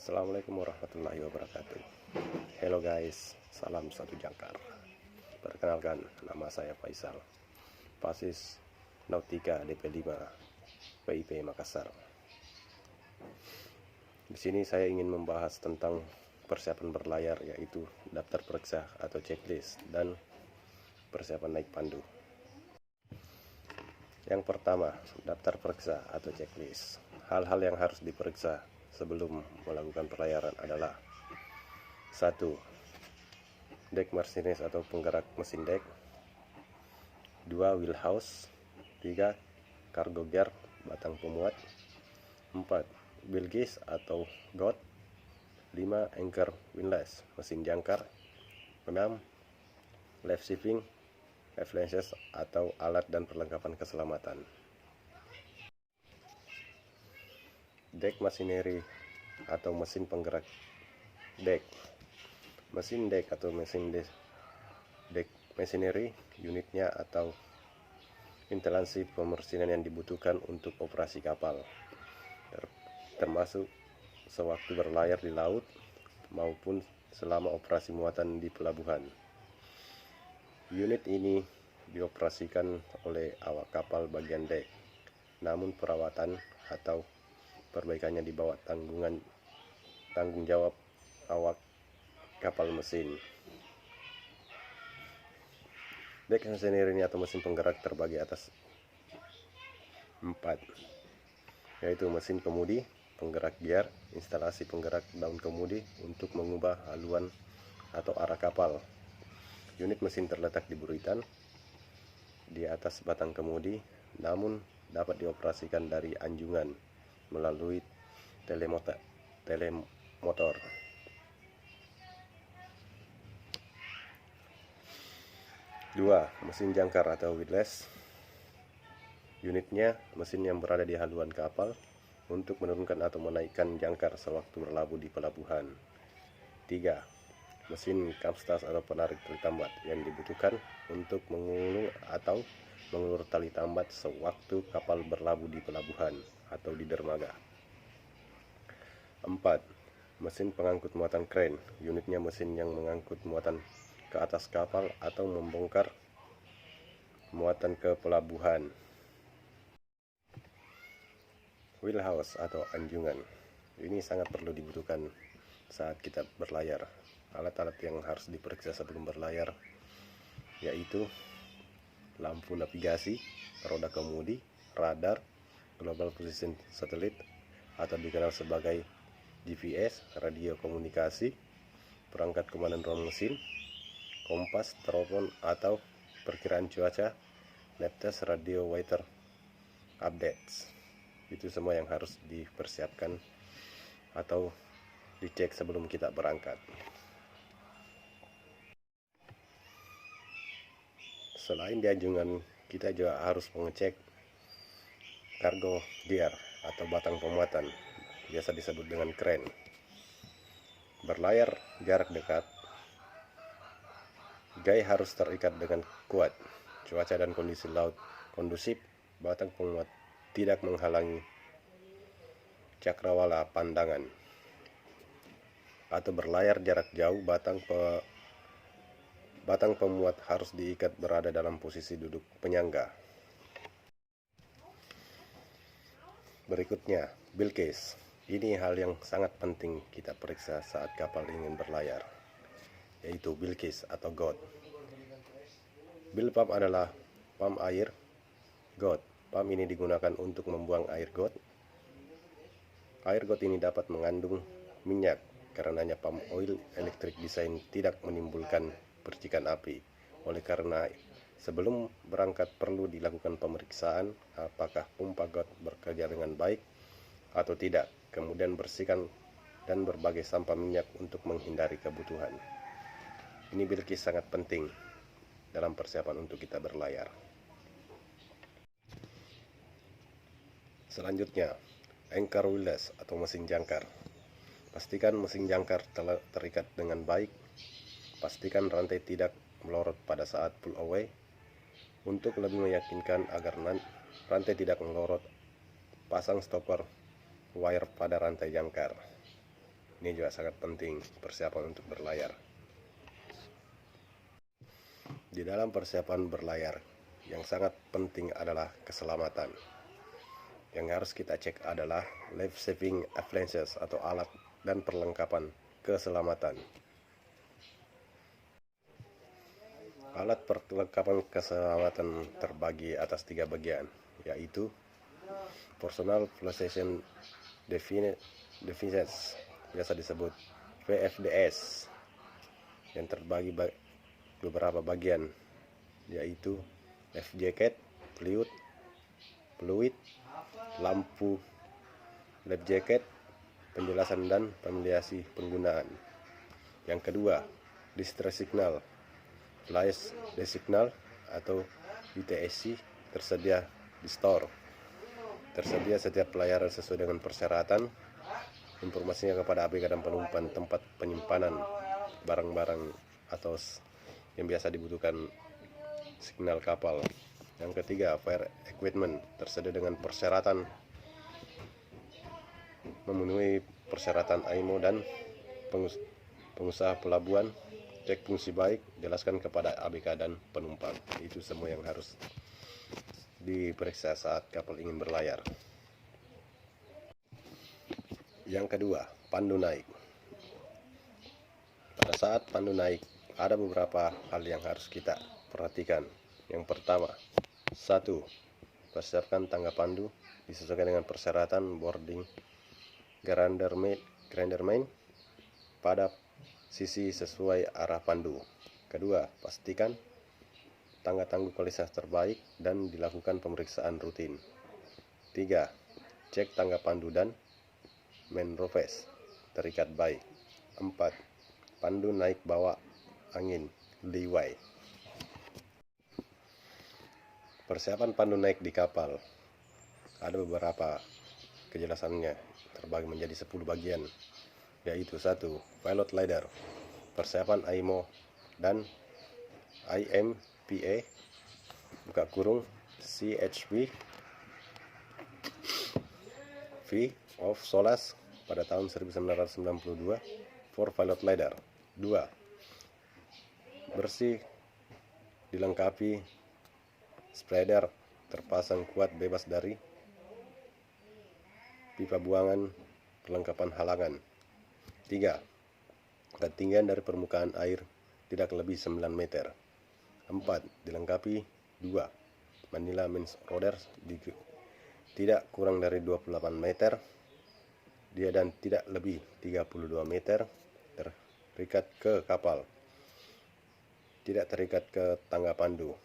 Assalamualaikum warahmatullahi wabarakatuh. Hello guys, salam satu jangkar. Perkenalkan, nama saya Faisal, Fasis Nautika DP5 PIP Makassar. Di sini saya ingin membahas tentang persiapan berlayar, yaitu daftar periksa atau checklist dan persiapan naik pandu. Yang pertama, daftar periksa atau checklist. Hal-hal yang harus diperiksa sebelum melakukan pelayaran adalah: 1. Dek masinis atau penggerak mesin dek. 2. Wheelhouse. 3. Cargo gear batang pemuat. 4. Bilgees atau got. 5. Anchor windlass mesin jangkar. 6. Life saving appliances atau alat dan perlengkapan keselamatan. Dek machinery atau mesin penggerak dek. Mesin dek atau mesin dek machinery unitnya atau instalasi pemesinan yang dibutuhkan untuk operasi kapal, termasuk sewaktu berlayar di laut maupun selama operasi muatan di pelabuhan. Unit ini dioperasikan oleh awak kapal bagian dek, namun perawatan atau perbaikannya di bawah tanggung jawab awak kapal mesin. Dek machinery atau mesin penggerak terbagi atas 4, yaitu mesin kemudi, penggerak gear, instalasi penggerak daun kemudi untuk mengubah haluan atau arah kapal. Unit mesin terletak di buritan di atas batang kemudi, namun dapat dioperasikan dari anjungan melalui telemotor. 2. Mesin jangkar atau windlass. Unitnya mesin yang berada di haluan kapal untuk menurunkan atau menaikkan jangkar sewaktu berlabuh di pelabuhan. 3. Mesin kapstas atau penarik tali tambat yang dibutuhkan untuk mengulung atau mengulur tali tambat sewaktu kapal berlabuh di pelabuhan atau di dermaga. 4. Mesin pengangkut muatan crane. Unitnya mesin yang mengangkut muatan ke atas kapal atau membongkar muatan ke pelabuhan. Wheelhouse atau anjungan. Ini sangat perlu dibutuhkan saat kita berlayar. Alat-alat yang harus diperiksa sebelum berlayar yaitu lampu navigasi, roda kemudi, radar, global position satellite atau dikenal sebagai GPS, radio komunikasi, perangkat komandan ruang mesin, kompas, teropon atau perkiraan cuaca, laptop, radio weather updates. Itu semua yang harus dipersiapkan atau dicek sebelum kita berangkat. Selain di anjungan, kita juga harus mengecek cargo gear atau batang pemuatan, biasa disebut dengan crane. Berlayar jarak dekat, gay harus terikat dengan kuat. Cuaca dan kondisi laut kondusif, batang pemuat tidak menghalangi cakrawala pandangan. Atau berlayar jarak jauh, batang pemuat harus diikat berada dalam posisi duduk penyangga. Berikutnya, bilgees. Ini hal yang sangat penting kita periksa saat kapal ingin berlayar, yaitu bilgees atau got. Bil pump adalah pump air got. Pump ini digunakan untuk membuang air got. Air got ini dapat mengandung minyak, karenanya pump oil elektrik desain tidak menimbulkan percikan api. Oleh karena sebelum berangkat perlu dilakukan pemeriksaan apakah pompa got bekerja dengan baik atau tidak. Kemudian bersihkan dan berbagai sampah minyak untuk menghindari kebutuhan. Ini bilgees sangat penting dalam persiapan untuk kita berlayar. Selanjutnya, anchor windlass atau mesin jangkar. Pastikan mesin jangkar telah terikat dengan baik. Pastikan rantai tidak melorot pada saat pull away. Untuk lebih meyakinkan agar rantai tidak melorot, pasang stopper wire pada rantai jangkar. Ini juga sangat penting persiapan untuk berlayar. Di dalam persiapan berlayar, yang sangat penting adalah keselamatan. Yang harus kita cek adalah life saving appliances atau alat dan perlengkapan keselamatan. Alat perlengkapan keselamatan terbagi atas 3 bagian, yaitu Personal Protection Devices, biasa disebut PFDS, yang terbagi beberapa bagian, yaitu life jacket, fluid, lampu, life jacket, penjelasan dan familiasi penggunaan. Yang kedua, distress signal, flash signal atau DTSC tersedia di store. Tersedia setiap pelayaran sesuai dengan persyaratan. Informasinya kepada ABK dan penumpang tempat penyimpanan barang-barang atau yang biasa dibutuhkan signal kapal. Yang ketiga, fire equipment, tersedia dengan persyaratan, memenuhi persyaratan IMO dan pengusaha pelabuhan. Cek fungsi baik, jelaskan kepada ABK dan penumpang. Itu semua yang harus diperiksa saat kapal ingin berlayar. Yang kedua, pandu naik. Pada saat pandu naik, ada beberapa hal yang harus kita perhatikan. Yang pertama, 1. Persiapkan tangga pandu disesuaikan dengan persyaratan boarding grinder main pada sisi sesuai arah pandu. Kedua, pastikan tangga tangguh kualitas terbaik dan dilakukan pemeriksaan rutin. 3. Cek tangga pandu dan main rofes terikat baik. 4. Pandu naik bawah angin leeway. Persiapan pandu naik di kapal ada beberapa kejelasannya, terbagi menjadi 10 bagian, yaitu 1. Pilot ladder, persiapan IMO dan IMPA CHP V of SOLAS pada tahun 1992 for pilot ladder. 2. Bersih dilengkapi spreader terpasang kuat bebas dari pipa buangan, perlengkapan halangan. 3. Ketinggian dari permukaan air tidak lebih 9 meter. 4. Dilengkapi 2. Manila main rudder tidak kurang dari 28 meter dia dan tidak lebih 32 meter terikat ke kapal, tidak terikat ke tangga pandu,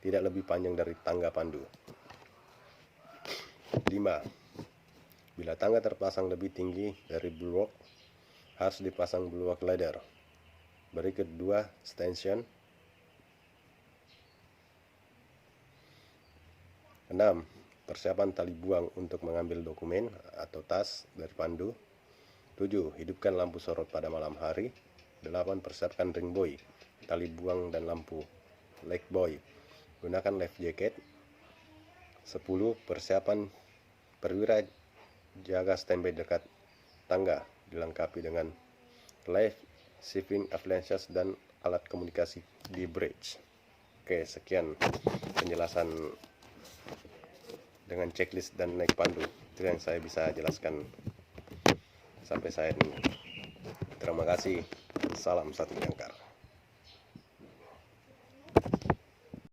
tidak lebih panjang dari tangga pandu. 5. Bila tangga terpasang lebih tinggi dari bulwark, harus dipasang bulwark ladder. Berikut 2 stanchion. 6. Persiapan tali buang untuk mengambil dokumen atau tas dari pandu. 7. Hidupkan lampu sorot pada malam hari. 8. Persiapkan ring buoy, tali buang dan lampu leg buoy. Gunakan life jacket. 10. Persiapan perwira jaga standby dekat tangga, dilengkapi dengan life saving appliances dan alat komunikasi di bridge. Oke, sekian penjelasan dengan checklist dan naik pandu. Itu yang saya bisa jelaskan sampai saat ini. Terima kasih. Salam satu jangkar.